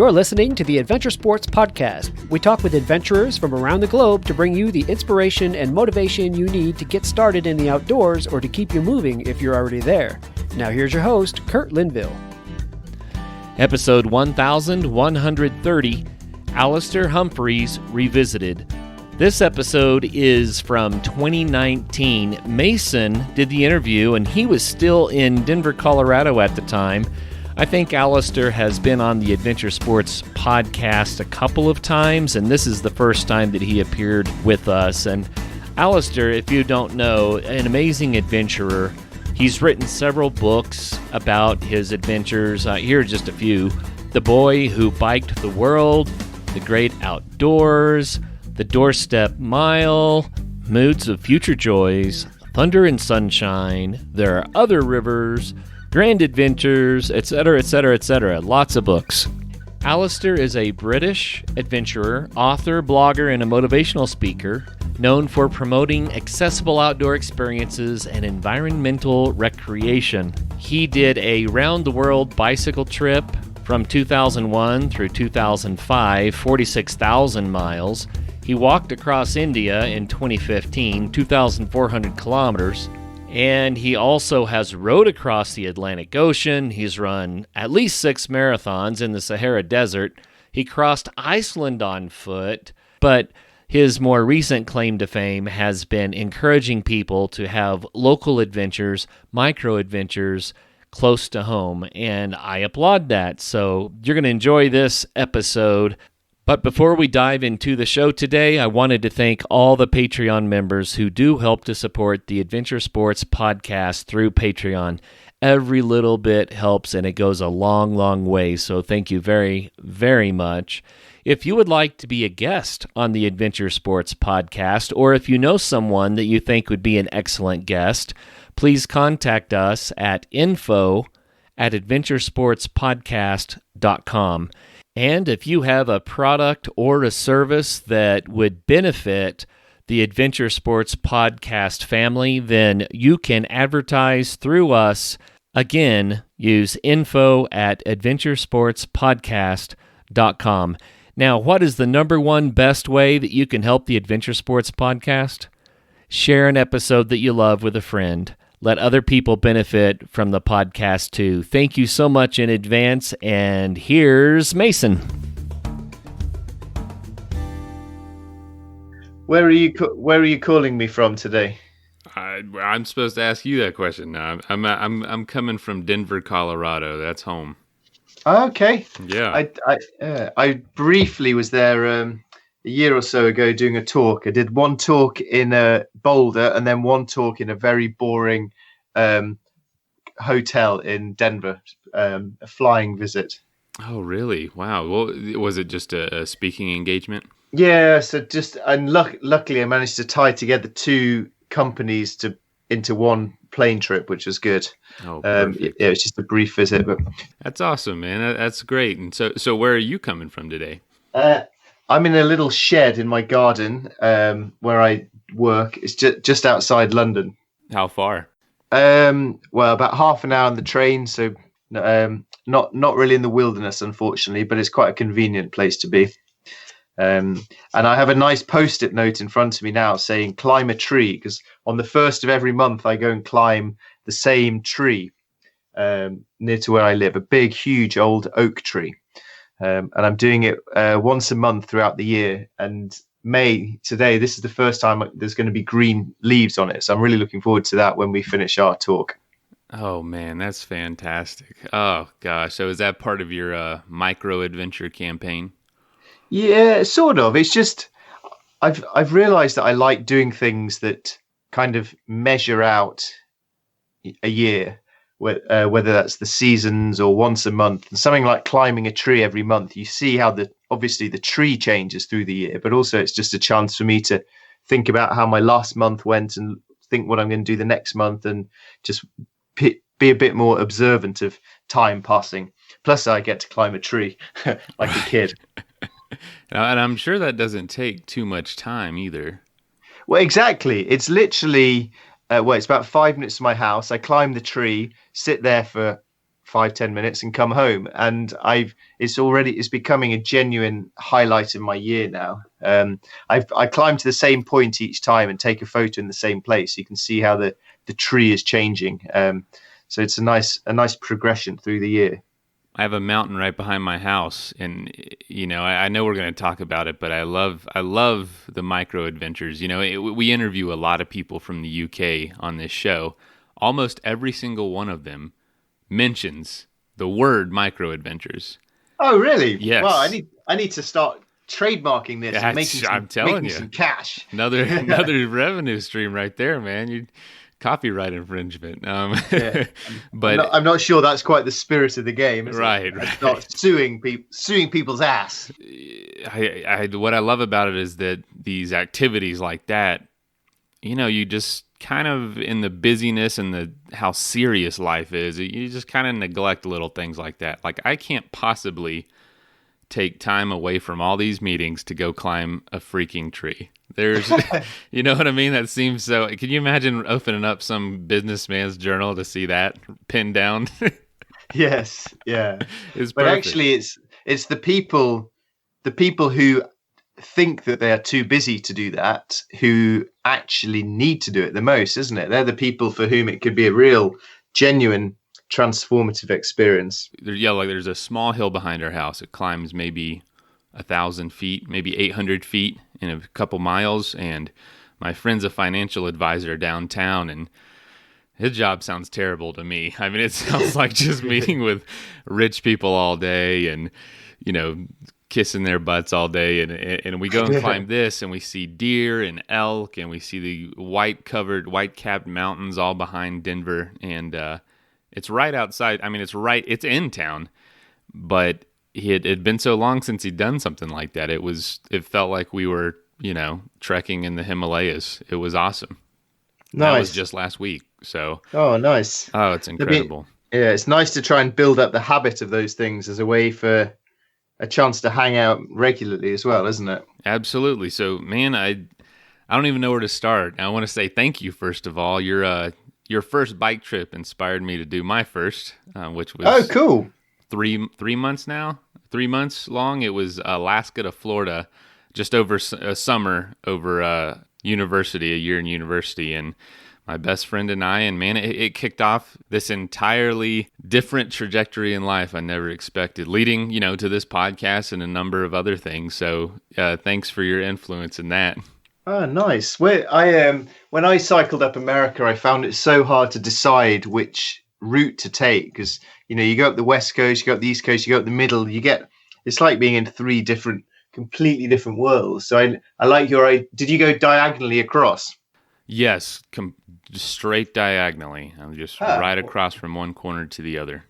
You're listening to the Adventure Sports Podcast. We talk with adventurers from around the globe to bring you the inspiration and motivation you need to get started in the outdoors or to keep you moving if you're already there. Now here's your host, Kurt Linville. Episode 1130, Alastair Humphreys Revisited. This episode is from 2019. Mason did the interview, and he was still in Denver, Colorado at the time. I think Alastair has been on the Adventure Sports Podcast a couple of times, and this is the first time that he appeared with us. And Alastair, if you don't know, an amazing adventurer. He's written several books about his adventures. Here are just a few. The Boy Who Biked the World, The Great Outdoors, The Doorstep Mile, Moods of Future Joys, Thunder and Sunshine, There Are Other Rivers, Grand Adventures, etc., etc., etc. Lots of books. Alastair is a British adventurer, author, blogger, and a motivational speaker, known for promoting accessible outdoor experiences and environmental recreation. He did a round-the-world bicycle trip from 2001 through 2005, 46,000 miles. He walked across India in 2015, 2,400 kilometers. And he also has rode across the Atlantic Ocean. He's run at least 6 marathons in the Sahara Desert. He crossed Iceland on foot, but his more recent claim to fame has been encouraging people to have local adventures, micro-adventures, close to home, and I applaud that. So you're going to enjoy this episode. But before we dive into the show today, I wanted to thank all the Patreon members who do help to support the Adventure Sports Podcast through Patreon. Every little bit helps, and it goes a long, long way. So thank you very, very much. If you would like to be a guest on the Adventure Sports Podcast, or if you know someone that you think would be an excellent guest, please contact us at info@adventuresportspodcast.com. And if you have a product or a service that would benefit the Adventure Sports Podcast family, then you can advertise through us. Again, use info@adventuresportspodcast.com. Now, what is the number one best way that you can help the Adventure Sports Podcast? Share an episode that you love with a friend. Let other people benefit from the podcast too. Thank you so much in advance, and here's Mason. Where are you calling me from today? I'm supposed to ask you that question now. I'm coming from Denver, Colorado. That's home. Okay. Yeah. I briefly was there a year or so ago doing a talk. I did one talk in Boulder and then one talk in a very boring hotel in Denver, a flying visit. Oh, really? Wow. Well, was it just a speaking engagement? Yeah. So luckily I managed to tie together two companies into one plane trip, which was good. Oh, it was just a brief visit, but that's awesome, man. That's great. And so where are you coming from today? I'm in a little shed in my garden where I work. It's just outside London. How far? Well, about half an hour on the train, so not really in the wilderness, unfortunately, but it's quite a convenient place to be. And I have a nice post-it note in front of me now saying climb a tree, because on the first of every month I go and climb the same tree near to where I live, a big, huge old oak tree. And I'm doing it once a month throughout the year. And today, this is the first time there's going to be green leaves on it. So I'm really looking forward to that when we finish our talk. Oh, man, that's fantastic. Oh, gosh. So is that part of your micro-adventure campaign? Yeah, sort of. It's just I've realized that I like doing things that kind of measure out a year. Whether that's the seasons or once a month, and something like climbing a tree every month, you see how obviously the tree changes through the year, but also it's just a chance for me to think about how my last month went and think what I'm going to do the next month, and just be a bit more observant of time passing. Plus, I get to climb a tree like a kid. And I'm sure that doesn't take too much time either. Well, exactly. It's literally. It's about 5 minutes to my house. I climb the tree, sit there for 5-10 minutes and come home. And it's becoming a genuine highlight of my year now. I climb to the same point each time and take a photo in the same place. You can see how the tree is changing. So it's a nice progression through the year. I have a mountain right behind my house, and I know we're going to talk about it, but I love the micro adventures. We interview a lot of people from the UK on this show. Almost every single one of them mentions the word micro adventures. Oh, really? Yes. Well, I need to start trademarking this and making some cash. Another revenue stream right there, man. You copyright infringement. But I'm not sure that's quite the spirit of the game, is right, it? Right. Not suing people's ass. What I love about it is that these activities like that, you just kind of, in the busyness and how serious life is, you just kind of neglect little things like that. Like, I can't possibly take time away from all these meetings to go climb a freaking tree. There's, you know what I mean? That seems so. Can you imagine opening up some businessman's journal to see that pinned down? Yes, yeah. It's but perfect. actually, it's the people who think that they are too busy to do that who actually need to do it the most, isn't it? They're the people for whom it could be a real, genuine, transformative experience. There's a small hill behind our house. It climbs maybe 1,000 feet, maybe 800 feet in a couple miles. And my friend's a financial advisor downtown, and his job sounds terrible to me. I mean, it sounds like just meeting with rich people all day and, kissing their butts all day. And we go and climb this, and we see deer and elk, and we see the white-capped mountains all behind Denver. And it's right outside. I mean, it's in town, but it had been so long since he'd done something like that. It felt like we were, trekking in the Himalayas. It was awesome. Nice. That was just last week. So. Oh, nice. Oh, it's incredible. It's nice to try and build up the habit of those things as a way for a chance to hang out regularly as well, isn't it? Absolutely. So, man, I don't even know where to start. I want to say thank you, first of all. Your first bike trip inspired me to do my first, which was cool. 3 months now, 3 months long. It was Alaska to Florida, just over a summer over a year in university, and my best friend and I, and man, it kicked off this entirely different trajectory in life I never expected, leading, to this podcast and a number of other things. So thanks for your influence in that. Oh, nice. When I cycled up America, I found it so hard to decide which route to take, because you go up the west coast, you go up the east coast, you go up the middle. It's like being in 3 completely different worlds. So I like did you go diagonally across? Yes, straight diagonally. I'm just right across from one corner to the other.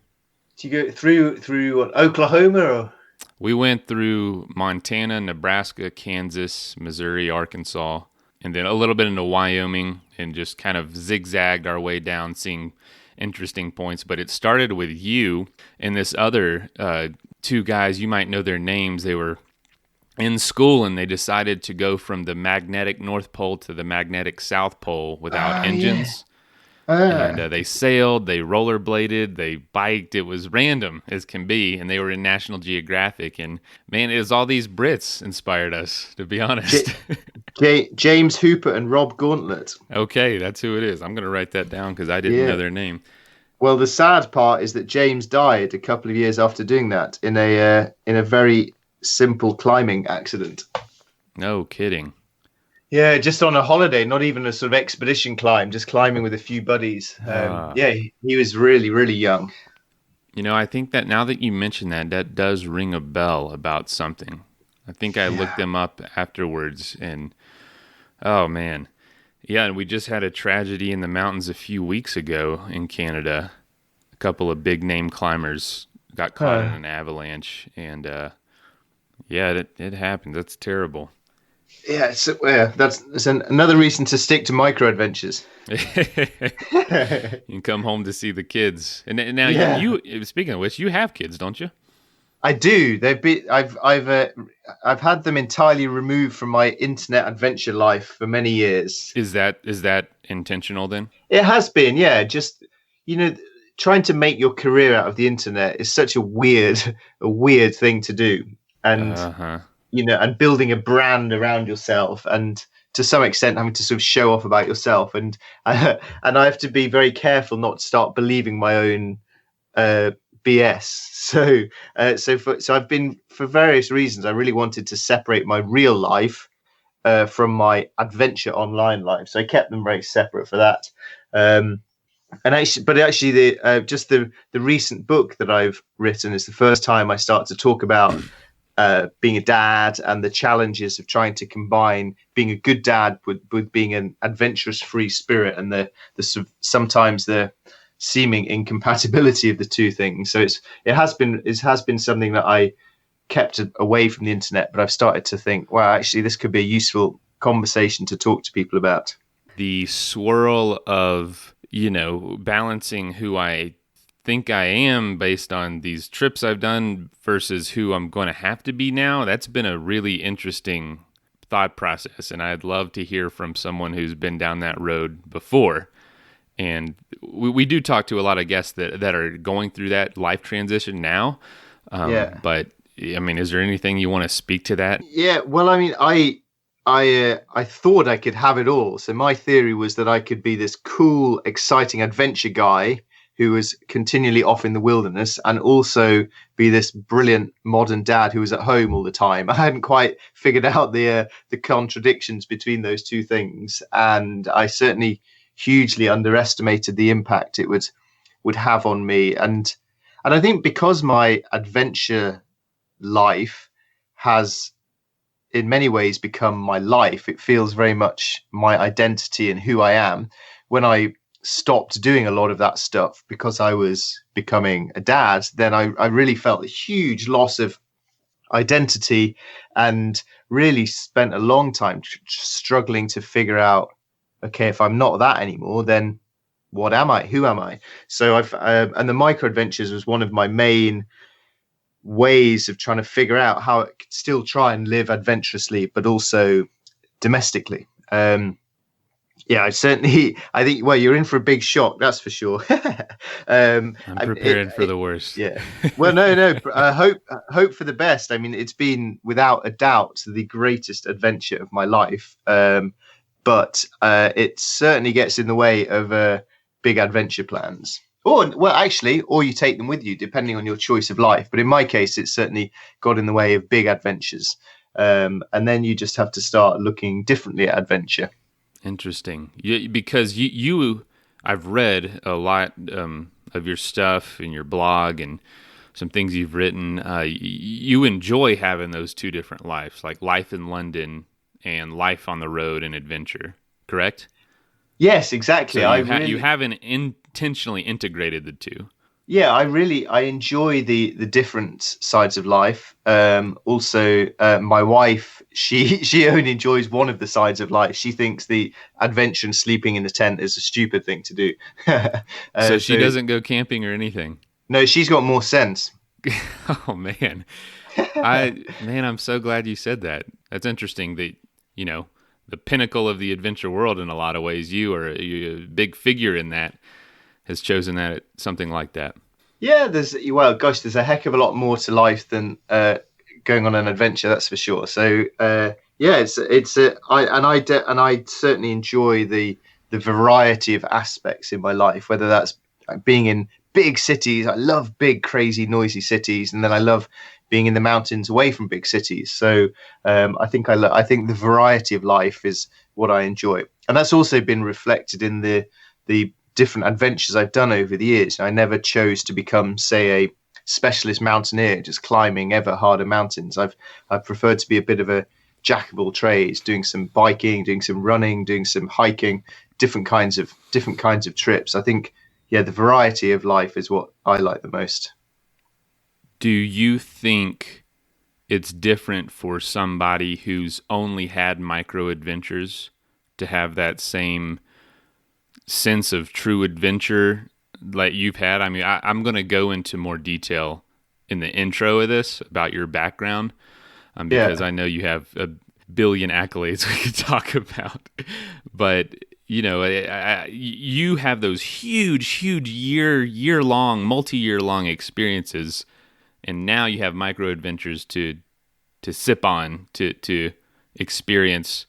Did you go through Oklahoma or? We went through Montana, Nebraska, Kansas, Missouri, Arkansas, and then a little bit into Wyoming, and just kind of zigzagged our way down, seeing interesting points. But it started with you and this other 2 guys. You might know their names. They were in school, and they decided to go from the magnetic North Pole to the magnetic South Pole without engines. And they sailed, they rollerbladed, they biked. It was random as can be, and they were in National Geographic. And man, it was all these Brits inspired us, to be honest. James Hooper and Rob Gauntlet. Okay, that's who it is. I'm going to write that down because I didn't know their name. Well, the sad part is that James died a couple of years after doing that in a very simple climbing accident. No kidding. Yeah, just on a holiday, not even a sort of expedition climb, just climbing with a few buddies. He was really, really young. I think that now that you mention that does ring a bell about something. I think I looked them up afterwards, and oh man. Yeah, and we just had a tragedy in the mountains a few weeks ago in Canada. A couple of big name climbers got caught in an avalanche, and it happened. That's terrible. Yeah, that's another reason to stick to micro adventures. You can come home to see the kids. And now you speaking of which, you have kids, don't you? I do. I've had them entirely removed from my internet adventure life for many years. Is that intentional then? It has been, yeah. Just trying to make your career out of the internet is such a weird thing to do, and and building a brand around yourself, and to some extent having to sort of show off about yourself, and I have to be very careful not to start believing my own BS. So I've been, for various reasons, I really wanted to separate my real life from my adventure online life. So I kept them very separate for that. The recent book that I've written is the first time I start to talk about being a dad and the challenges of trying to combine being a good dad with being an adventurous free spirit, and the sometimes the seeming incompatibility of the two things. So it has been something that I kept away from the internet, but I've started to think, wow, actually this could be a useful conversation to talk to people about. The swirl of, balancing who I think I am based on these trips I've done versus who I'm going to have to be now, that's been a really interesting thought process. And I'd love to hear from someone who's been down that road before. And we do talk to a lot of guests that are going through that life transition now. But is there anything you want to speak to that? Yeah, well, I thought I could have it all. So my theory was that I could be this cool, exciting adventure guy who was continually off in the wilderness, and also be this brilliant modern dad who was at home all the time. I hadn't quite figured out the contradictions between those two things, and I certainly hugely underestimated the impact it would have on me. And I think because my adventure life has in many ways become my life, it feels very much my identity and who I am. When I stopped doing a lot of that stuff because I was becoming a dad, then I really felt a huge loss of identity, and really spent a long time struggling to figure out, okay, if I'm not that anymore, then what am I? Who am I? So and the micro adventures was one of my main ways of trying to figure out how I could still try and live adventurously, but also domestically. I think, well, you're in for a big shock, that's for sure. I'm prepared for the worst. Yeah. Well, no. Hope for the best. I mean, it's been without a doubt the greatest adventure of my life. But it certainly gets in the way of big adventure plans. Or you take them with you, depending on your choice of life. But in my case, it's certainly got in the way of big adventures. And then you just have to start looking differently at adventure. Interesting. Because I've read a lot of your stuff and your blog and some things you've written. You enjoy having those two different lives, like life in London and life on the road and adventure, correct? Yes, exactly. So you haven't intentionally integrated the two. Yeah, I enjoy the different sides of life. Also, my wife, she only enjoys one of the sides of life. She thinks the adventure and sleeping in a tent is a stupid thing to do. So she doesn't go camping or anything? No, she's got more sense. Oh, man. I'm so glad you said that. That's interesting that, the pinnacle of the adventure world in a lot of ways, you're a big figure in that, has chosen that something like that. Yeah, there's a heck of a lot more to life than going on an adventure, that's for sure. So I certainly enjoy the variety of aspects in my life, whether that's being in big cities. I love big, crazy, noisy cities, and then I love being in the mountains away from big cities. So I think the variety of life is what I enjoy, and that's also been reflected in the different adventures I've done over the years. I never chose to become, say, a specialist mountaineer, just climbing ever harder mountains. I've preferred to be a bit of a jack of all trades, doing some biking, doing some running, doing some hiking, different kinds of trips. I think, the variety of life is what I like the most. Do you think it's different for somebody who's only had micro adventures to have that same sense of true adventure like you've had? I mean, I'm going to go into more detail in the intro of this about your background, because I know you have a billion accolades we could talk about. But, you have those huge year-long, multi-year-long experiences, and now you have micro adventures to sip on, to experience.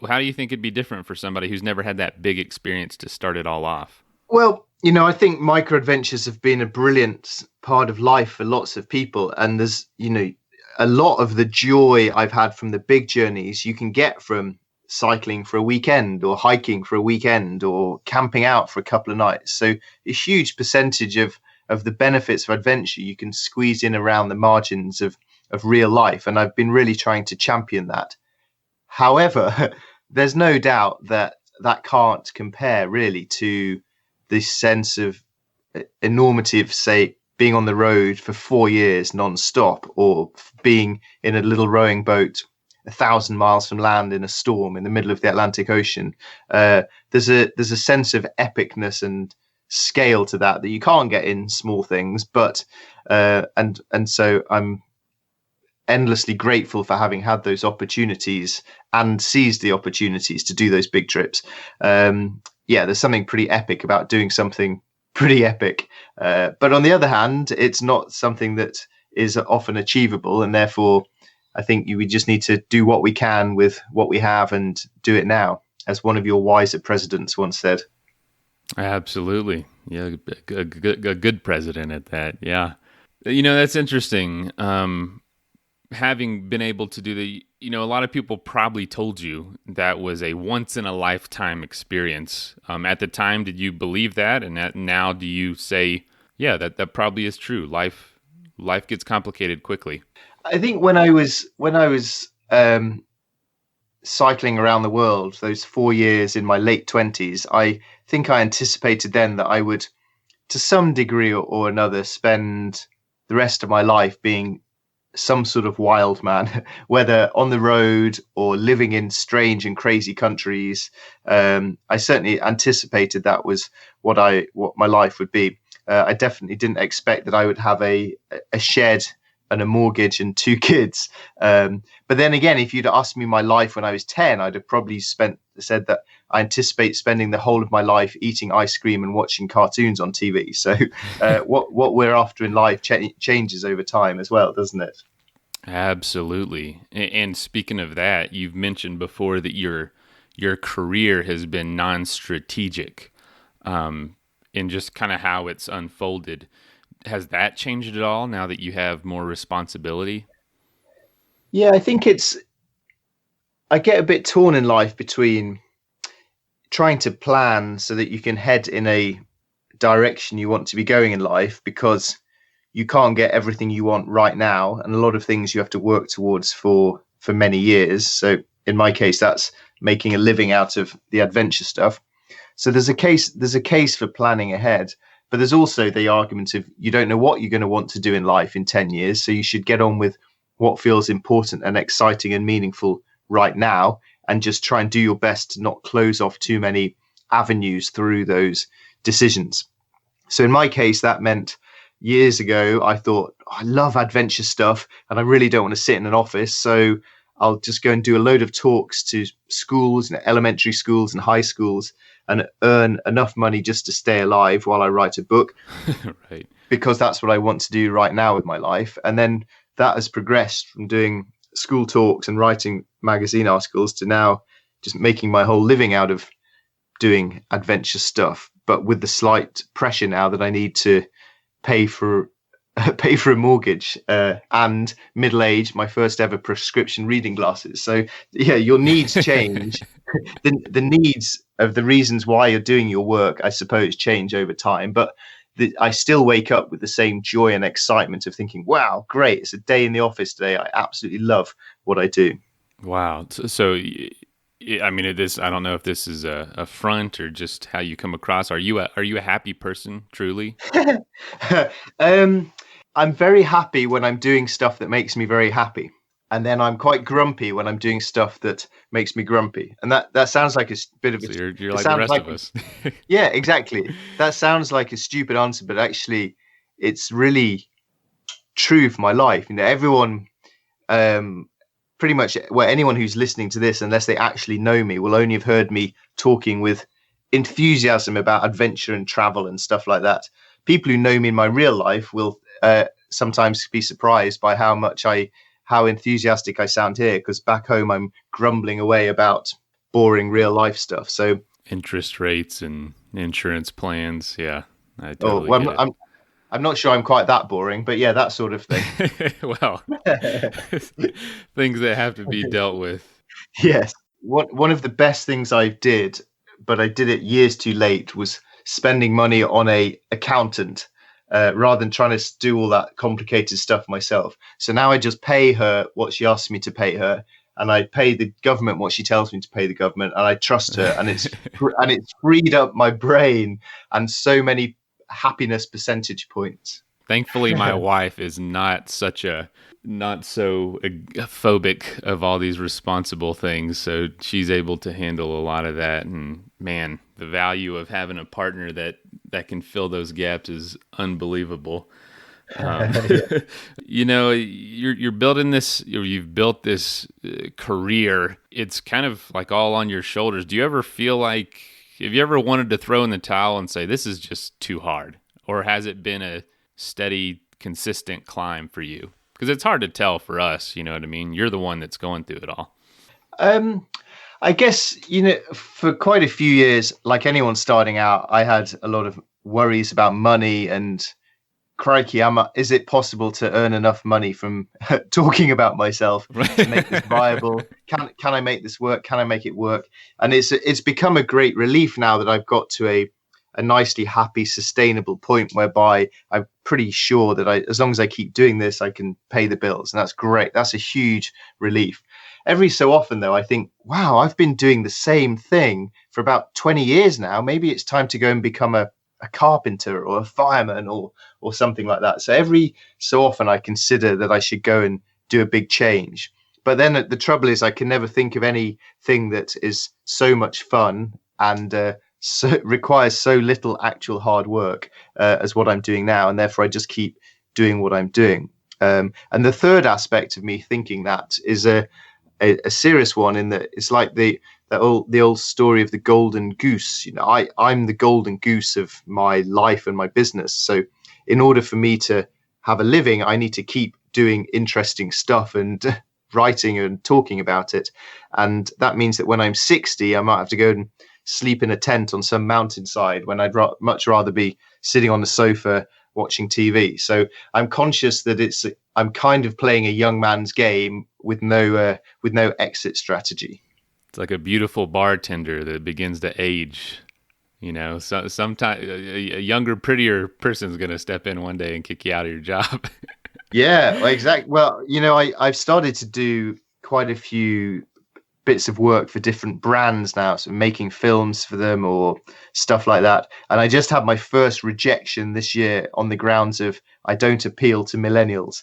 How do you think it'd be different for somebody who's never had that big experience to start it all off? Well, I think micro adventures have been a brilliant part of life for lots of people. And there's, a lot of the joy I've had from the big journeys you can get from cycling for a weekend or hiking for a weekend or camping out for a couple of nights. So a huge percentage of the benefits of adventure you can squeeze in around the margins of real life. And I've been really trying to champion that. However, there's no doubt that can't compare really to this sense of enormity of, say, being on the road for 4 years non-stop, or being in a little rowing boat 1,000 miles from land in a storm in the middle of the Atlantic Ocean. There's a sense of epicness and scale to that you can't get in small things. But and so I'm endlessly grateful for having had those opportunities and seized the opportunities to do those big trips. There's something pretty epic about doing something pretty epic. But on the other hand, it's not something that is often achievable. And therefore, I think we just need to do what we can with what we have and do it now, as one of your wiser presidents once said. Absolutely. Yeah, a good president at that. Yeah. That's interesting. Having been able to do a lot of people probably told you that was a once in a lifetime experience. At the time, did you believe that? And now do you say, yeah, that probably is true. Life gets complicated quickly. I think when I was cycling around the world, those 4 years in my late 20s, I think I anticipated then that I would, to some degree or another, spend the rest of my life being some sort of wild man, whether on the road or living in strange and crazy countries. I certainly anticipated that was what my life would be. I definitely didn't expect that I would have a shed and a mortgage and 2 kids. But then again, if you'd asked me my life when I was 10, I'd have probably said that I anticipate spending the whole of my life eating ice cream and watching cartoons on TV. So what we're after in life changes over time as well, doesn't it? Absolutely. And speaking of that, you've mentioned before that your career has been non-strategic, in just kind of how it's unfolded. Has that changed at all now that you have more responsibility? Yeah, I think I get a bit torn in life between trying to plan so that you can head in a direction you want to be going in life, because you can't get everything you want right now, and a lot of things you have to work towards for many years. So in my case, that's making a living out of the adventure stuff. So there's a case for planning ahead, but there's also the argument of you don't know what you're going to want to do in life in 10 years. So you should get on with what feels important and exciting and meaningful right now, and just try and do your best to not close off too many avenues through those decisions. So in my case, that meant years ago, I thought, I love adventure stuff and I really don't want to sit in an office. So I'll just go and do a load of talks to schools, elementary schools and high schools, and earn enough money just to stay alive while I write a book. Right. Because that's what I want to do right now with my life. And then that has progressed from doing school talks and writing magazine articles to now just making my whole living out of doing adventure stuff, but with the slight pressure now that I need to pay for a mortgage and middle age, my first ever prescription reading glasses. So yeah, your needs change. the needs of the reasons why you're doing your work, I suppose, change over time. But I still wake up with the same joy and excitement of thinking, wow, great, it's a day in the office today. I absolutely love what I do. Wow. So I mean, I don't know if this is a front or just how you come across. Are you a happy person, truly? I'm very happy when I'm doing stuff that makes me very happy. And then I'm quite grumpy when I'm doing stuff that makes me grumpy. And that sounds like a bit of so you're like the rest of us. Yeah, exactly. That sounds like a stupid answer, but actually it's really true for my life. Everyone, pretty much, anyone who's listening to this, unless they actually know me, will only have heard me talking with enthusiasm about adventure and travel and stuff like that. People who know me in my real life will sometimes be surprised by how enthusiastic I sound here, because back home I'm grumbling away about boring real life stuff. So interest rates and insurance plans. Yeah, I oh, totally well, get it. I'm not sure I'm quite that boring, but yeah, that sort of thing. Well, things that have to be dealt with. Yes. One of the best things I did, but I did it years too late, was spending money on a accountant rather than trying to do all that complicated stuff myself. So now I just pay her what she asks me to pay her, and I pay the government what she tells me to pay the government, and I trust her, and it's freed up my brain and so many happiness percentage points. Thankfully, my wife is not so phobic of all these responsible things, so she's able to handle a lot of that. And man, the value of having a partner that can fill those gaps is unbelievable. You know, you're building this, or you've built this career. It's kind of like all on your shoulders. Do you ever feel like, have you ever wanted to throw in the towel and say, this is just too hard? Or has it been a steady, consistent climb for you? Because it's hard to tell for us, you know what I mean? You're the one that's going through it all. I guess, for quite a few years, like anyone starting out, I had a lot of worries about money and crikey, is it possible to earn enough money from talking about myself to make this viable? Can I make this work? Can I make it work? And it's become a great relief now that I've got to a nicely happy, sustainable point whereby I'm pretty sure that as long as I keep doing this, I can pay the bills. And that's great. That's a huge relief. Every so often, though, I think, wow, I've been doing the same thing for about 20 years now. Maybe it's time to go and become a carpenter or a fireman or something like that. So every so often I consider that I should go and do a big change. But then the trouble is I can never think of anything that is so much fun and requires so little actual hard work as what I'm doing now. And therefore I just keep doing what I'm doing. And the third aspect of me thinking that is a serious one, in that it's like the old story of the golden goose. I'm the golden goose of my life and my business. So in order for me to have a living, I need to keep doing interesting stuff and writing and talking about it. And that means that when I'm 60, I might have to go and sleep in a tent on some mountainside when I'd much rather be sitting on the sofa watching TV. So I'm conscious that I'm kind of playing a young man's game with no exit strategy. It's like a beautiful bartender that begins to age. So sometimes a younger, prettier person is going to step in one day and kick you out of your job. Yeah, exactly. Well, I've started to do quite a few bits of work for different brands now, so making films for them or stuff like that. And I just had my first rejection this year on the grounds of I don't appeal to millennials.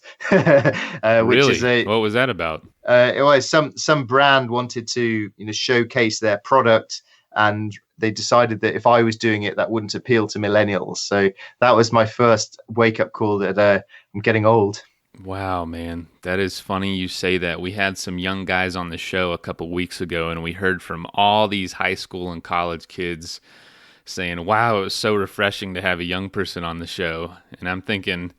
Which is what was that about? It was some brand wanted to showcase their product, and they decided that if I was doing it, that wouldn't appeal to millennials. So that was my first wake-up call that I'm getting old. Wow, man. That is funny you say that. We had some young guys on the show a couple weeks ago, and we heard from all these high school and college kids saying, wow, it was so refreshing to have a young person on the show. And I'm thinking,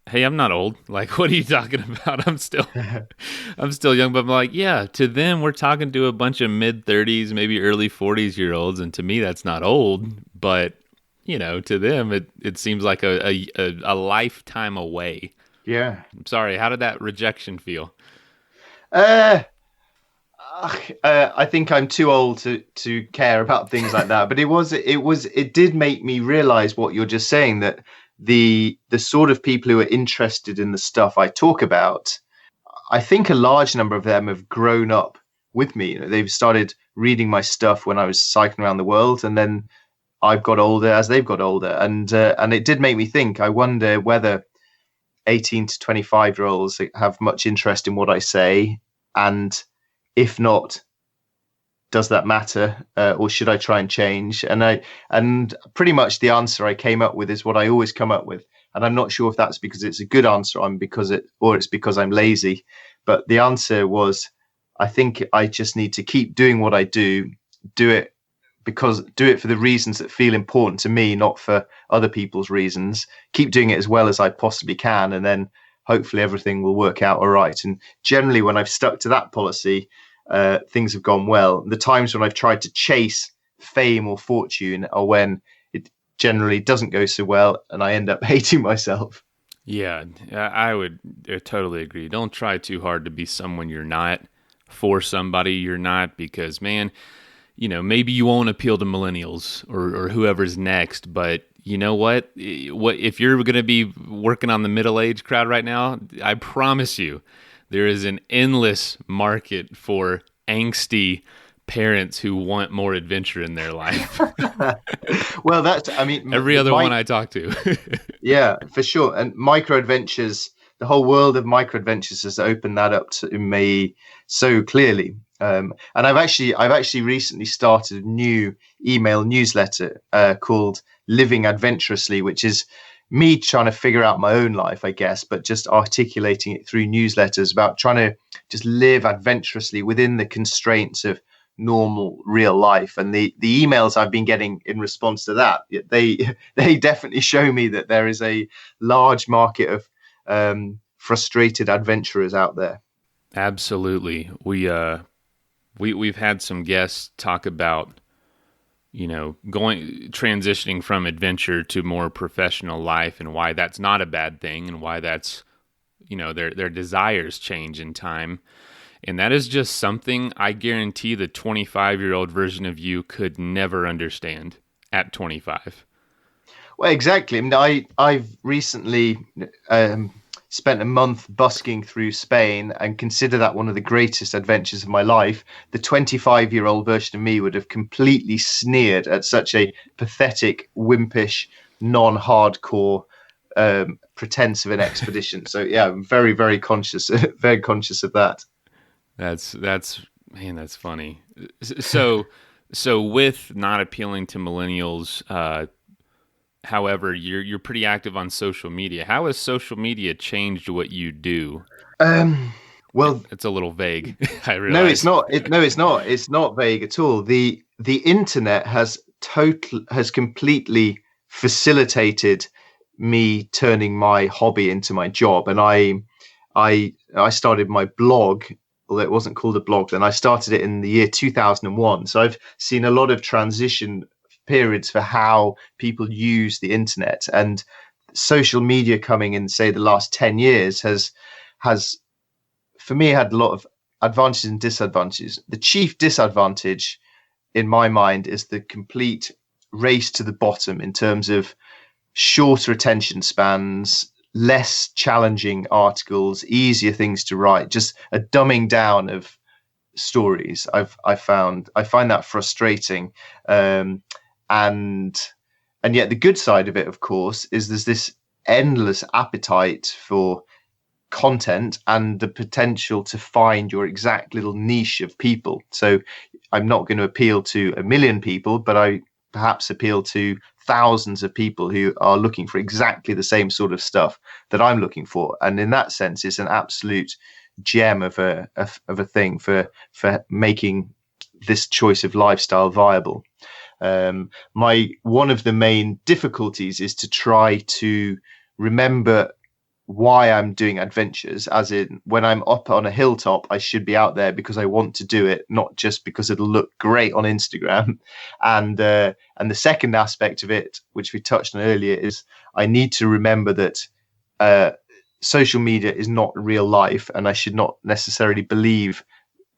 hey, I'm not old. Like, what are you talking about? I'm still young. But I'm like, yeah, to them, we're talking to a bunch of mid-30s, maybe early 40s year olds. And to me, that's not old. But, to them, it seems like a lifetime away. Yeah. I'm sorry. How did that rejection feel? I think I'm too old to care about things like that. But it did make me realize what you're just saying, that the sort of people who are interested in the stuff I talk about, I think a large number of them have grown up with me. They've started reading my stuff when I was cycling around the world, and then I've got older as they've got older. And it did make me think, I wonder whether 18 to 25-year-olds have much interest in what I say, and if not, does that matter, or should I try and change? And pretty much the answer I came up with is what I always come up with, and I'm not sure if that's because it's a good answer or it's because I'm lazy. But the answer was, I think I just need to keep doing what I do it do it for the reasons that feel important to me, not for other people's reasons. Keep doing it as well as I possibly can, and then hopefully everything will work out all right. And generally, when I've stuck to that policy, things have gone well. The times when I've tried to chase fame or fortune are when it generally doesn't go so well, and I end up hating myself. Yeah, I would totally agree. Don't try too hard to be someone you're not, for somebody you're not, because, man, maybe you won't appeal to millennials or whoever's next, but you know what? If you're going to be working on the middle-aged crowd right now, I promise you, there is an endless market for angsty parents who want more adventure in their life. Well, every other one I talk to. Yeah, for sure. And micro adventures, the whole world of micro adventures has opened that up to me so clearly. And I've actually recently started a new email newsletter called Living Adventurously, which is me trying to figure out my own life, I guess, but just articulating it through newsletters about trying to just live adventurously within the constraints of normal real life. And the emails I've been getting in response to that, they definitely show me that there is a large market of frustrated adventurers out there. Absolutely. We've had some guests talk about transitioning from adventure to more professional life, and why that's not a bad thing, and why that's their desires change in time. And that is just something I guarantee the 25-year-old version of you could never understand at 25. Well, exactly. I mean, I've recently spent a month busking through Spain and consider that one of the greatest adventures of my life. The 25-year-old version of me would have completely sneered at such a pathetic, wimpish, non-hardcore pretense of an expedition. So yeah, I'm very, very conscious of that. That's funny. So with not appealing to millennials, however, you're pretty active on social media. How has social media changed what you do? Well, it's a little vague. I realize. No, it's not. It's not vague at all. The internet has completely facilitated me turning my hobby into my job, and I started my blog. Although it wasn't called a blog then, I started it in the year 2001. So I've seen a lot of transition periods for how people use the internet, and social media coming in, say, the last 10 years has for me had a lot of advantages and disadvantages. The chief disadvantage in my mind is the complete race to the bottom in terms of shorter attention spans, less challenging articles, easier things to write, just a dumbing down of stories. I find that frustrating. And yet the good side of it, of course, is there's this endless appetite for content and the potential to find your exact little niche of people. So I'm not going to appeal to 1 million people, but I perhaps appeal to thousands of people who are looking for exactly the same sort of stuff that I'm looking for. And in that sense, it's an absolute gem of a thing for making this choice of lifestyle viable. One of the main difficulties is to try to remember why I'm doing adventures, as in when I'm up on a hilltop, I should be out there because I want to do it, not just because it'll look great on Instagram. And the second aspect of it, which we touched on earlier, is I need to remember that social media is not real life, and I should not necessarily believe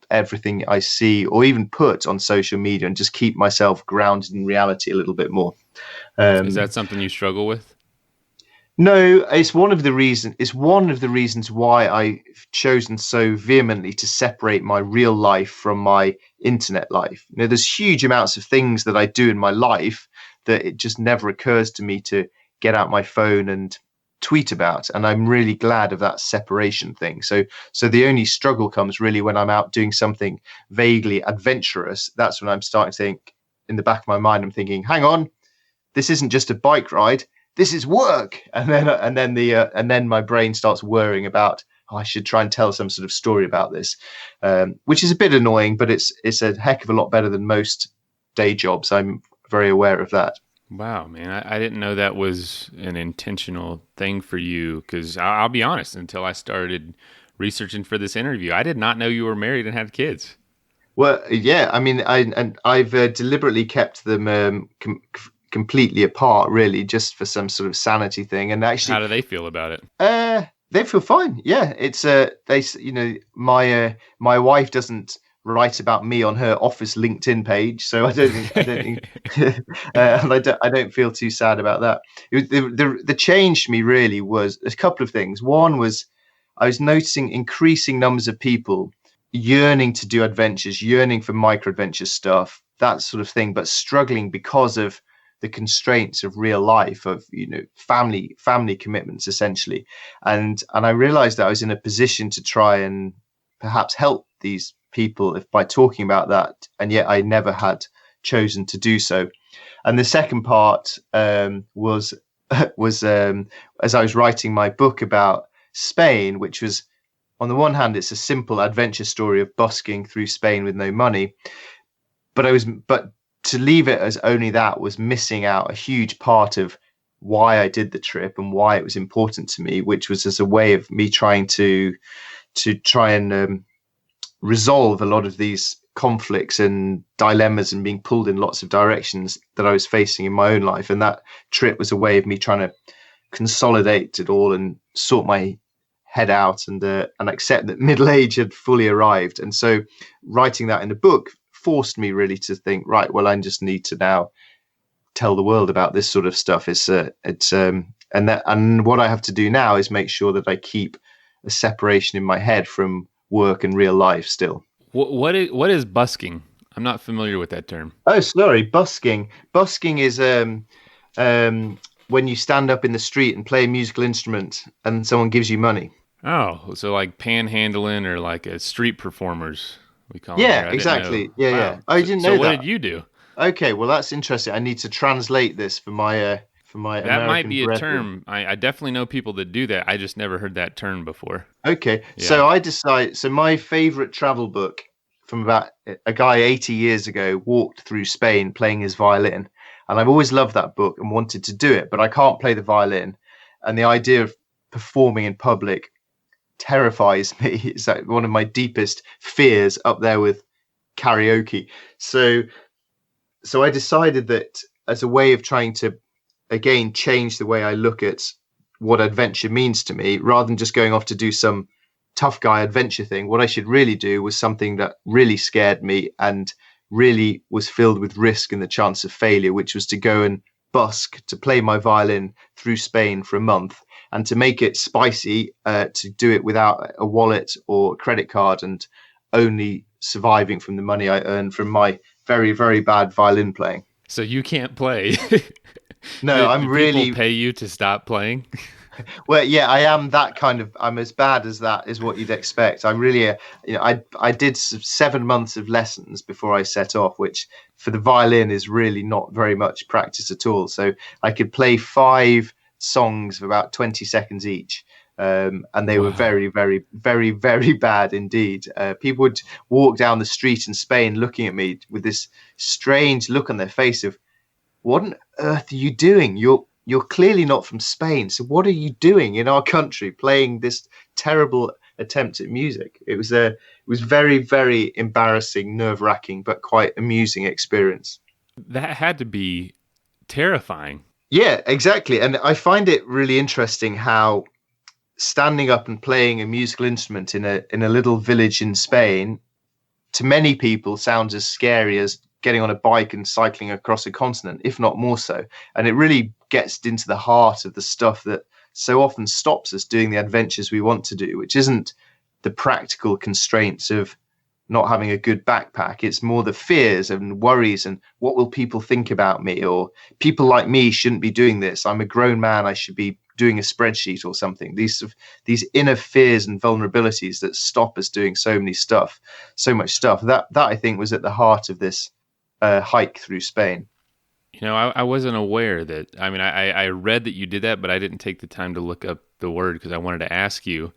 everything I see or even put on social media, and just keep myself grounded in reality a little bit more. Is that something you struggle with? No, it's one of the reasons why I've chosen so vehemently to separate my real life from my internet life. There's huge amounts of things that I do in my life that it just never occurs to me to get out my phone and tweet about, and I'm really glad of that separation thing. So the only struggle comes really when I'm out doing something vaguely adventurous. That's when I'm starting to think, in the back of my mind, I'm thinking, hang on, this isn't just a bike ride. This is work, and then my brain starts worrying about, I should try and tell some sort of story about this, which is a bit annoying, but it's a heck of a lot better than most day jobs. I'm very aware of that. Wow, man. I didn't know that was an intentional thing for you, because I'll be honest, until I started researching for this interview, I did not know you were married and had kids. Well, yeah, I mean, I've deliberately kept them completely apart, really, just for some sort of sanity thing. And actually, how do they feel about it? They feel fine. Yeah, it's my wife doesn't write about me on her office LinkedIn page, so I don't think and I don't feel too sad about that. The change for me really was a couple of things. One was I was noticing increasing numbers of people yearning to do adventures, yearning for micro adventure stuff, that sort of thing, but struggling because of the constraints of real life, of family commitments essentially. And I realized that I was in a position to try and perhaps help these people by talking about that, and yet I never had chosen to do so. And the second part was as I was writing my book about Spain, which was, on the one hand, it's a simple adventure story of busking through Spain with no money, but to leave it as only that was missing out a huge part of why I did the trip and why it was important to me, which was as a way of me trying to try and resolve a lot of these conflicts and dilemmas and being pulled in lots of directions that I was facing in my own life. And that trip was a way of me trying to consolidate it all and sort my head out and accept that middle age had fully arrived. And so writing that in the book forced me really to think, right, well, I just need to now tell the world about this sort of stuff. And what I have to do now is make sure that I keep a separation in my head from work and real life still. What is busking? I'm not familiar with that term. Oh, sorry, busking. Busking is when you stand up in the street and play a musical instrument and someone gives you money. Oh, so like panhandling or like a street performers, we call it. Yeah, exactly. Yeah, wow. Yeah. I didn't know that. So what did you do? Okay, well, that's interesting. I need to translate this for my that American might be brethren. A term. I definitely know people that do that. I just never heard that term before. Okay, Yeah. So I decided. So my favorite travel book from about a guy 80 years ago walked through Spain playing his violin, and I've always loved that book and wanted to do it, but I can't play the violin, and the idea of performing in public terrifies me. It's like one of my deepest fears, up there with karaoke. So I decided that as a way of trying to, again, change the way I look at what adventure means to me, rather than just going off to do some tough guy adventure thing, what I should really do was something that really scared me and really was filled with risk and the chance of failure, which was to go and busk, to play my violin through Spain for a month, and to make it spicy, to do it without a wallet or a credit card and only surviving from the money I earned from my very, very bad violin playing. So you can't play. No, Did people pay you to stop playing? Well, yeah, I am that kind of. I'm as bad as that is what you'd expect. I'm really, I did 7 months of lessons before I set off, which for the violin is really not very much practice at all. So I could play 5 songs of about 20 seconds each. And they were very, very, very, very bad indeed. People would walk down the street in Spain looking at me with this strange look on their face of, what on earth are you doing? You're clearly not from Spain. So what are you doing in our country playing this terrible attempt at music? It was very, very embarrassing, nerve-wracking, but quite amusing experience. That had to be terrifying. Yeah, exactly. And I find it really interesting how standing up and playing a musical instrument in a little village in Spain, to many people sounds as scary as getting on a bike and cycling across a continent, if not more so. And it really gets into the heart of the stuff that so often stops us doing the adventures we want to do, which isn't the practical constraints of not having a good backpack. It's more the fears and worries and what will people think about me, or people like me shouldn't be doing this. I'm a grown man. I should be doing a spreadsheet or something. These inner fears and vulnerabilities that stop us doing so much stuff. That I think was at the heart of this hike through Spain. I wasn't aware that. I mean, I read that you did that, but I didn't take the time to look up the word because I wanted to ask you.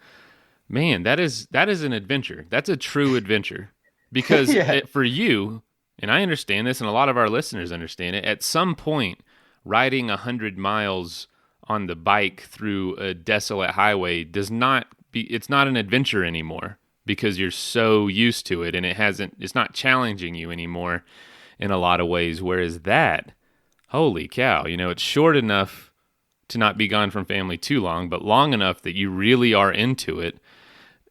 Man, that is an adventure. That's a true adventure, because Yeah. for you, and I understand this, and a lot of our listeners understand it, at some point, riding 100 miles on the bike through a desolate highway it's not an adventure anymore because you're so used to it, and it's not challenging you anymore in a lot of ways. Whereas that, holy cow, it's short enough to not be gone from family too long, but long enough that you really are into it.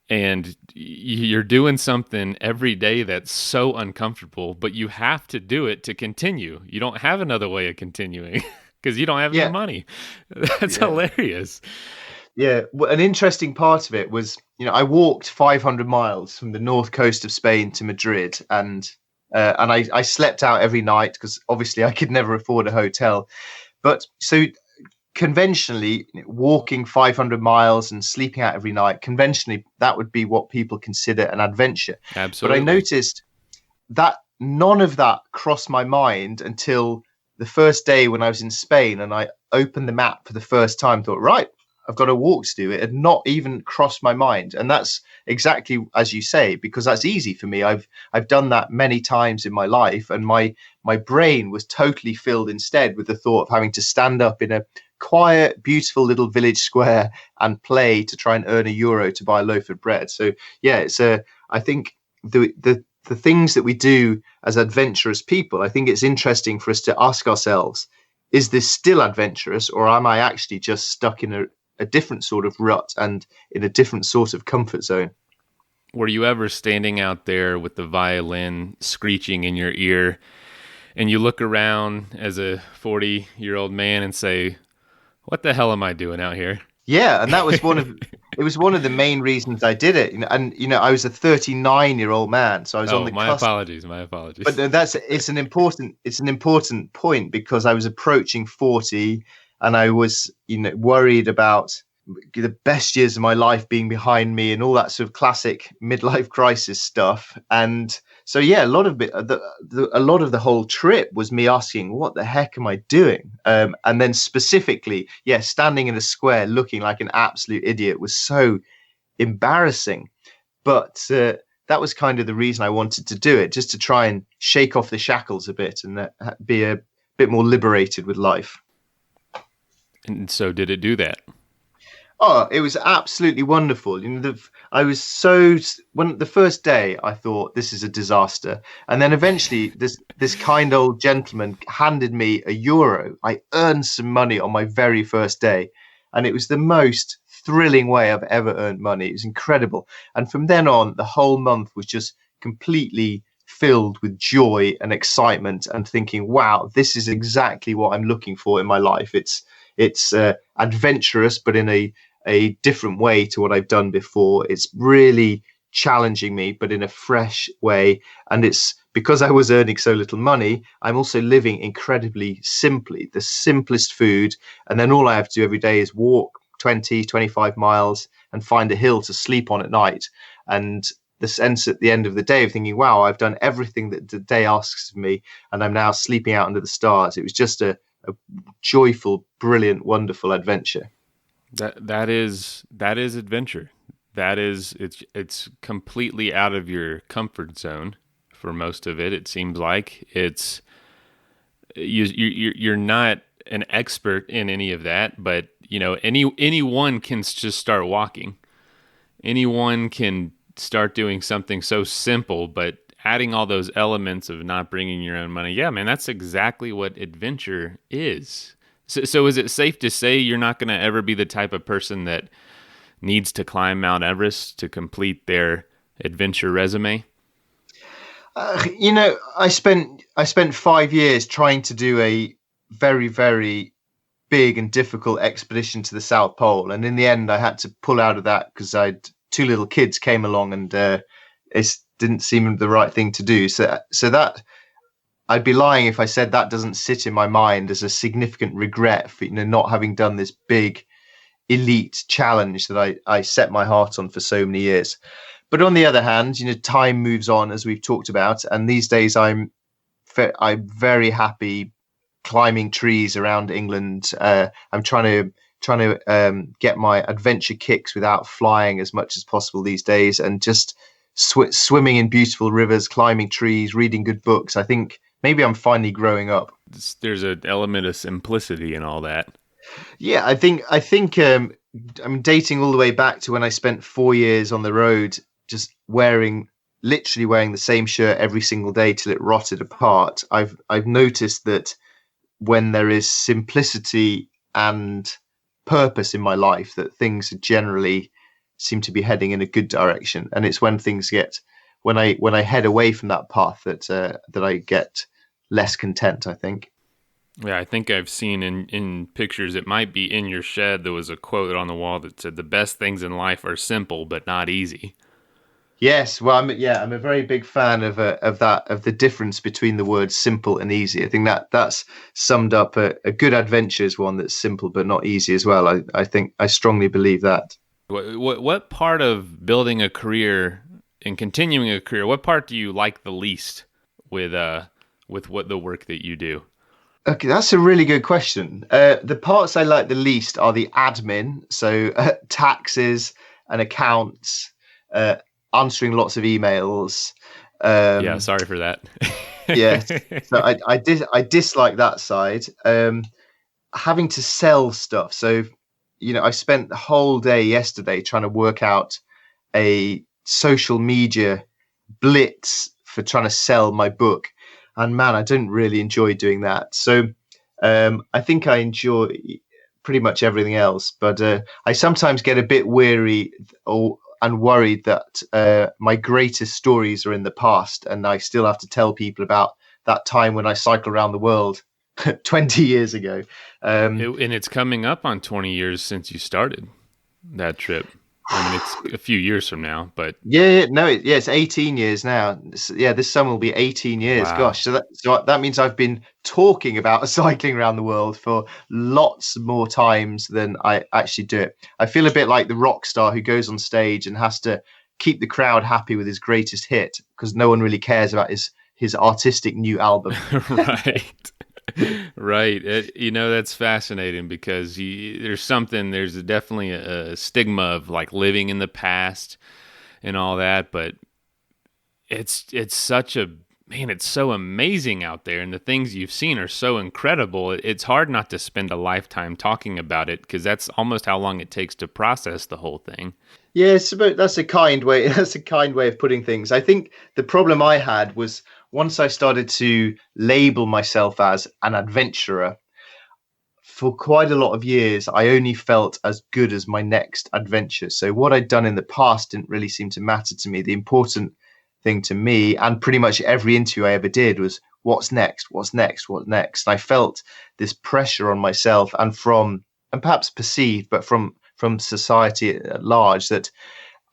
And you're doing something every day that's so uncomfortable, but you have to do it to continue. You don't have another way of continuing because you don't have any money. That's hilarious. Yeah. Well, an interesting part of it was, I walked 500 miles from the north coast of Spain to Madrid, and I slept out every night because obviously I could never afford a hotel. But so conventionally, walking 500 miles and sleeping out every night, conventionally, that would be what people consider an adventure. Absolutely. But I noticed that none of that crossed my mind until the first day when I was in Spain, and I opened the map for the first time, thought, right, I've got a walk to do. It had not even crossed my mind. And that's exactly as you say, because that's easy for me. I've done that many times in my life, and my brain was totally filled instead with the thought of having to stand up in a quiet, beautiful little village square and play to try and earn €1 to buy a loaf of bread. So yeah, I think the things that we do as adventurous people, I think it's interesting for us to ask ourselves, is this still adventurous, or am I actually just stuck in a different sort of rut and in a different sort of comfort zone? Were you ever standing out there with the violin screeching in your ear, and you look around as a 40-year-old man and say, what the hell am I doing out here? Yeah, and that was one of the main reasons I did it. And I was a 39-year-old man, so I was on the cusp. My apologies. But it's an important point, because I was approaching 40, and I was worried about the best years of my life being behind me and all that sort of classic midlife crisis stuff. And so yeah, a lot of the whole trip was me asking, what the heck am I doing? And then specifically, standing in a square looking like an absolute idiot was so embarrassing. But that was kind of the reason I wanted to do it, just to try and shake off the shackles a bit and be a bit more liberated with life. And so did it do that? Oh, it was absolutely wonderful. When the first day I thought this is a disaster, and then eventually this kind old gentleman handed me €1. I earned some money on my very first day, and it was the most thrilling way I've ever earned money. It was incredible. And from then on, the whole month was just completely filled with joy and excitement, and thinking, wow, this is exactly what I'm looking for in my life. It's adventurous, but in a different way to what I've done before. It's really challenging me, but in a fresh way. And it's because I was earning so little money, I'm also living incredibly simply, the simplest food. And then all I have to do every day is walk 20, 25 miles and find a hill to sleep on at night. And the sense at the end of the day of thinking, wow, I've done everything that the day asks of me, and I'm now sleeping out under the stars. It was just a joyful, brilliant, wonderful adventure. That is adventure. It's completely out of your comfort zone for most of it. It seems like you're not an expert in any of that, but anyone can just start walking. Anyone can start doing something so simple, but adding all those elements of not bringing your own money. Yeah, man, that's exactly what adventure is. So is it safe to say you're not going to ever be the type of person that needs to climb Mount Everest to complete their adventure resume? I spent 5 years trying to do a very, very big and difficult expedition to the South Pole, and in the end, I had to pull out of that because two little kids came along, and it didn't seem the right thing to do. So that. I'd be lying if I said that doesn't sit in my mind as a significant regret for not having done this big elite challenge that I set my heart on for so many years. But on the other hand, time moves on, as we've talked about, and these days I'm very happy climbing trees around England. I'm trying to get my adventure kicks without flying as much as possible these days, and just swimming in beautiful rivers, climbing trees, reading good books. I think maybe I'm finally growing up. There's an element of simplicity in all that. Yeah, I think I'm dating all the way back to when I spent 4 years on the road, just literally wearing the same shirt every single day till it rotted apart. I've noticed that when there is simplicity and purpose in my life, that things generally seem to be heading in a good direction. And it's when things when I head away from that path that I get less content, I think. Yeah, I think I've seen in pictures, it might be in your shed, there was a quote on the wall that said, "The best things in life are simple, but not easy." Yes, well, I'm a very big fan of the difference between the words simple and easy. I think that's summed up a good adventure is one that's simple but not easy as well. I think I strongly believe that. What part of building a career and continuing a career, what part do you like the least with what the work that you do? Okay, that's a really good question. The parts I like the least are the admin, so taxes and accounts, answering lots of emails. Yeah, sorry for that. Yeah, so I dislike that side. Having to sell stuff. So, I spent the whole day yesterday trying to work out a social media blitz for trying to sell my book. And man, I didn't really enjoy doing that. So I think I enjoy pretty much everything else. But I sometimes get a bit weary and worried that my greatest stories are in the past. And I still have to tell people about that time when I cycled around the world 20 years ago. And it's coming up on 20 years since you started that trip. I mean, it's a few years from now, but it's 18 years now. This summer will be 18 years. Wow. Gosh, so that means I've been talking about cycling around the world for lots more times than I actually do it. I feel a bit like the rock star who goes on stage and has to keep the crowd happy with his greatest hit because no one really cares about his artistic new album. Right. Right. That's fascinating because there's definitely a stigma of like living in the past and all that, but it's such it's so amazing out there, and the things you've seen are so incredible. It's hard not to spend a lifetime talking about it because that's almost how long it takes to process the whole thing. Yes, but that's a kind way. That's a kind way of putting things. I think the problem I had was once I started to label myself as an adventurer, for quite a lot of years, I only felt as good as my next adventure. So what I'd done in the past didn't really seem to matter to me. The important thing to me, and pretty much every interview I ever did, was what's next, what's next, what's next. And I felt this pressure on myself and perhaps perceived, but from society at large, that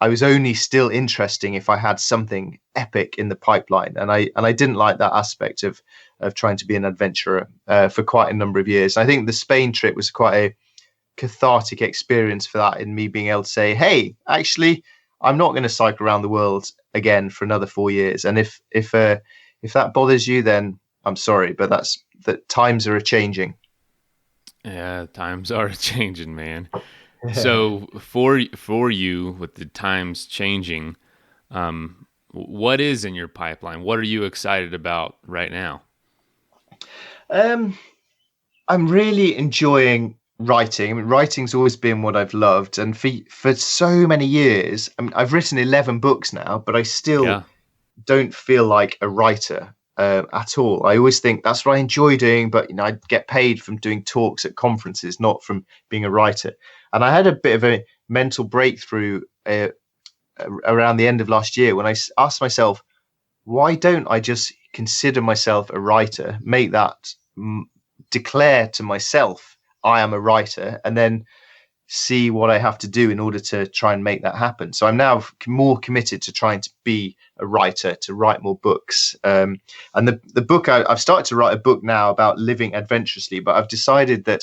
I was only still interesting if I had something epic in the pipeline, and I didn't like that aspect of trying to be an adventurer for quite a number of years. I think the Spain trip was quite a cathartic experience for that, in me being able to say, "Hey, actually, I'm not going to cycle around the world again for another 4 years." And if that bothers you, then I'm sorry, but that times are changing. Yeah, times are changing, man. So for you, with the times changing, what is in your pipeline? What are you excited about right now? I'm really enjoying writing. I mean, writing's always been what I've loved, and for so many years, I've written 11 books now, but I still don't feel like a writer at all. I always think that's what I enjoy doing, but I get paid from doing talks at conferences, not from being a writer. And I had a bit of a mental breakthrough around the end of last year when I asked myself, why don't I just consider myself a writer, make that declare to myself I am a writer, and then see what I have to do in order to try and make that happen. So I'm now more committed to trying to be a writer, to write more books. And the book, I've started to write a book now about living adventurously, but I've decided that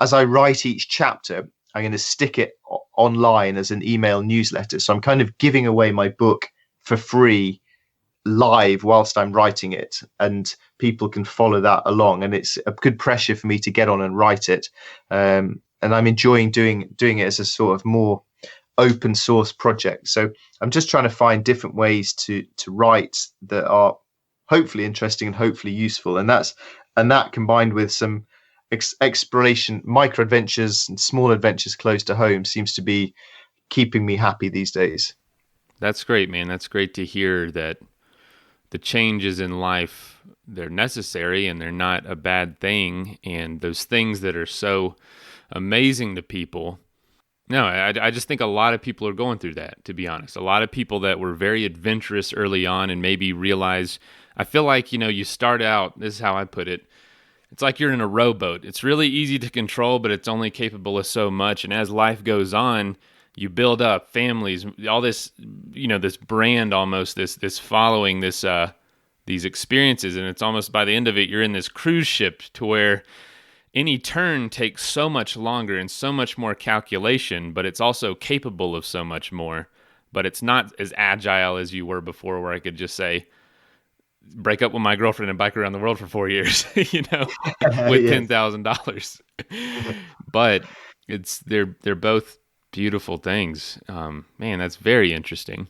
as I write each chapter, I'm going to stick it online as an email newsletter. So I'm kind of giving away my book for free live whilst I'm writing it, and people can follow that along. And it's a good pressure for me to get on and write it. And I'm enjoying doing it as a sort of more open source project. So I'm just trying to find different ways to write that are hopefully interesting and hopefully useful. And that combined with some exploration, micro adventures and small adventures close to home seems to be keeping me happy these days. That's great, man. That's great to hear that the changes in life, they're necessary and they're not a bad thing. And those things that are so amazing to people. No, I just think a lot of people are going through that, to be honest. A lot of people that were very adventurous early on and maybe realize, I feel like, you start out, this is how I put it, it's like you're in a rowboat. It's really easy to control, but it's only capable of so much. And as life goes on, you build up families, all this, this brand almost, this following, these experiences. And it's almost by the end of it, you're in this cruise ship to where any turn takes so much longer and so much more calculation, but it's also capable of so much more. But it's not as agile as you were before, where I could just say, break up with my girlfriend and bike around the world for 4 years, with $10,000. But they're both beautiful things. Man, that's very interesting.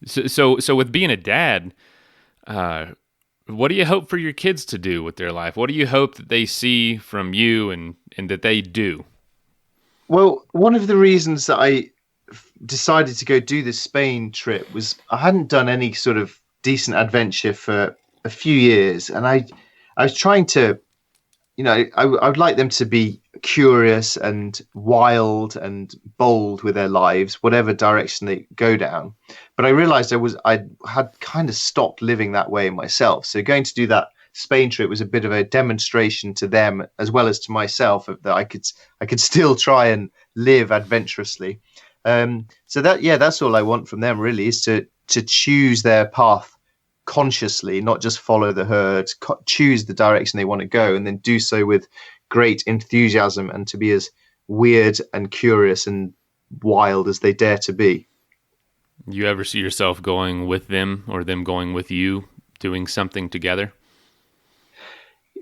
So with being a dad, what do you hope for your kids to do with their life? What do you hope that they see from you and that they do? Well, one of the reasons that I decided to go do this Spain trip was I hadn't done any sort of decent adventure for a few years, and I was trying to, I would like them to be curious and wild and bold with their lives, whatever direction they go down. But I realized I had kind of stopped living that way myself. So going to do that Spain trip was a bit of a demonstration to them as well as to myself that I could still try and live adventurously. So that's all I want from them really, is to choose their path consciously, not just follow the herd, choose the direction they want to go, and then do so with great enthusiasm and to be as weird and curious and wild as they dare to be. You ever see yourself going with them or them going with you, doing something together?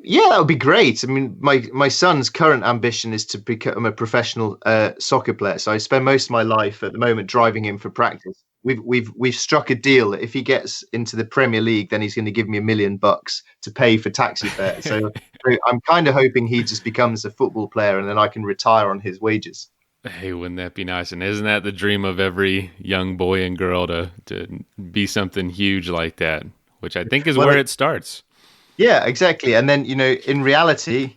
Yeah, that would be great. I mean, my son's current ambition is to become a professional soccer player. So I spend most of my life at the moment driving him for practice. We've struck a deal that if he gets into the Premier League, then he's going to give me $1 million to pay for taxi fare. So I'm kind of hoping he just becomes a football player, and then I can retire on his wages. Hey, wouldn't that be nice? And isn't that the dream of every young boy and girl to be something huge like that? Which I think is where it starts. Yeah, exactly. And then, in reality,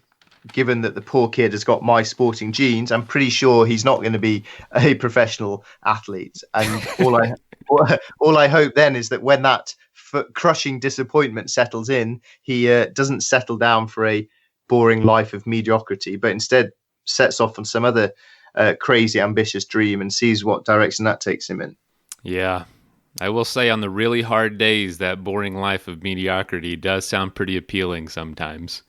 given that the poor kid has got my sporting genes, I'm pretty sure he's not going to be a professional athlete. And all I hope then is that when that crushing disappointment settles in, he doesn't settle down for a boring life of mediocrity, but instead sets off on some other crazy, ambitious dream and sees what direction that takes him in. Yeah. I will say on the really hard days, that boring life of mediocrity does sound pretty appealing sometimes.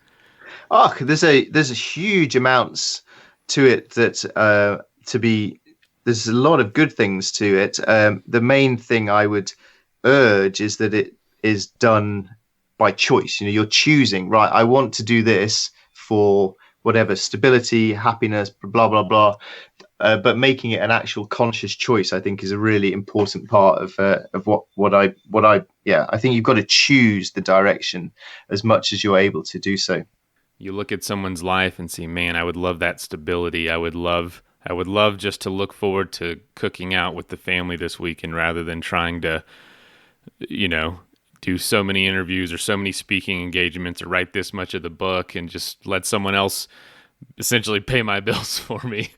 Oh, there's a huge amounts to it that there's a lot of good things to it. The main thing I would urge is that it is done by choice. You're choosing, right, I want to do this for whatever stability, happiness, blah, blah, blah. But making it an actual conscious choice, I think, is a really important part of what I think you've got to choose the direction as much as you're able to do so. You look at someone's life and see, man, I would love that stability. I would love just to look forward to cooking out with the family this weekend rather than trying to, do so many interviews or so many speaking engagements or write this much of the book and just let someone else essentially pay my bills for me.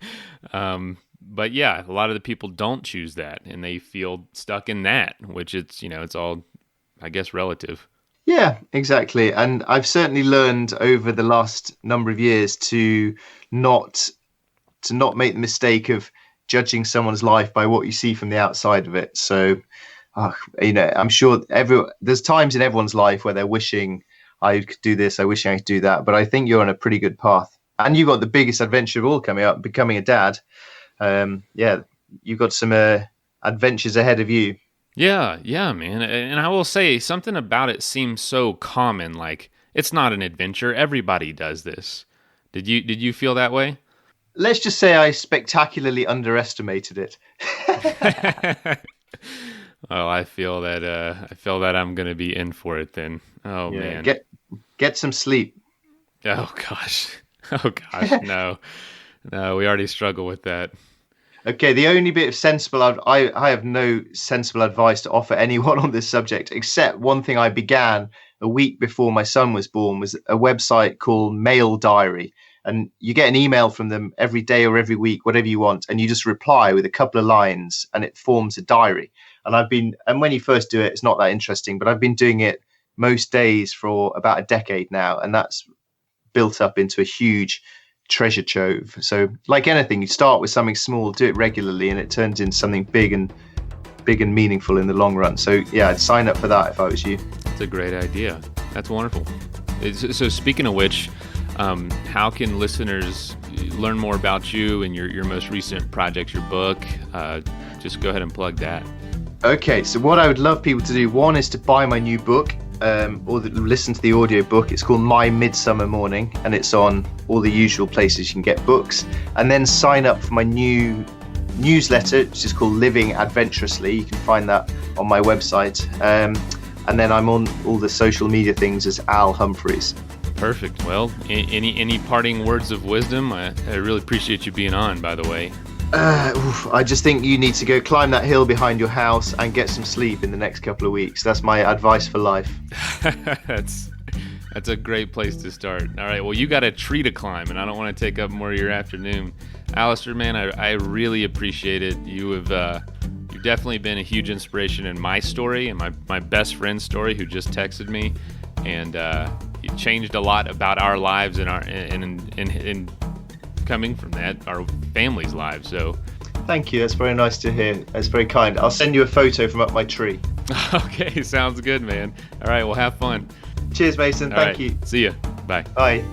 But yeah, a lot of the people don't choose that and they feel stuck in that, which it's all, I guess, relative. Yeah, exactly. And I've certainly learned over the last number of years to not make the mistake of judging someone's life by what you see from the outside of it. So, I'm sure there's times in everyone's life where they're wishing I could do this, I wish I could do that. But I think you're on a pretty good path. And you've got the biggest adventure of all coming up, becoming a dad. You've got some adventures ahead of you. Yeah, man. And I will say something about it seems so common. Like, it's not an adventure. Everybody does this. Did you feel that way? let's just say I spectacularly underestimated it. Oh, I feel that I'm going to be in for it then. Oh Yeah, man. get some sleep. Oh gosh. Oh gosh. No, no, we already struggle with that. Okay, the only bit of sensible I have no sensible advice to offer anyone on this subject, except one thing I began a week before my son was born was a website called Mail Diary. And you get an email from them every day or every week, whatever you want, and you just reply with a couple of lines and it forms a diary. And when you first do it, it's not that interesting, but I've been doing it most days for about a decade now, and that's built up into a huge treasure trove. So like anything, you start with something small, do it regularly, and it turns into something big and meaningful in the long run. So yeah, I'd sign up for that if I was you. That's a great idea. That's wonderful. So speaking of which, how can listeners learn more about you and your most recent projects, your book? Just go ahead and plug that. Okay, so what I would love people to do, one is to buy my new book, or listen to the audio book. It's called My Midsummer Morning, and it's on all the usual places you can get books. And then sign up for my new newsletter, which is called Living Adventurously. You can find that on my website. And then I'm on all the social media things as Al Humphreys. Perfect. Well, any parting words of wisdom? I really appreciate you being on, by the way. I just think you need to go climb that hill behind your house and get some sleep in the next couple of weeks. That's my advice for life. That's a great place to start. All right, well, you got a tree to climb, and I don't want to take up more of your afternoon. Alastair, man, I really appreciate it. You've definitely been a huge inspiration in my story and my best friend's story, who just texted me, and it changed a lot about our lives and coming from that, our family's lives. So thank you. That's very nice to hear. That's very kind. I'll send you a photo from up my tree. Okay, sounds good, man. All right, well, have fun. Cheers, Mason. Thank you. See ya. Bye. Bye.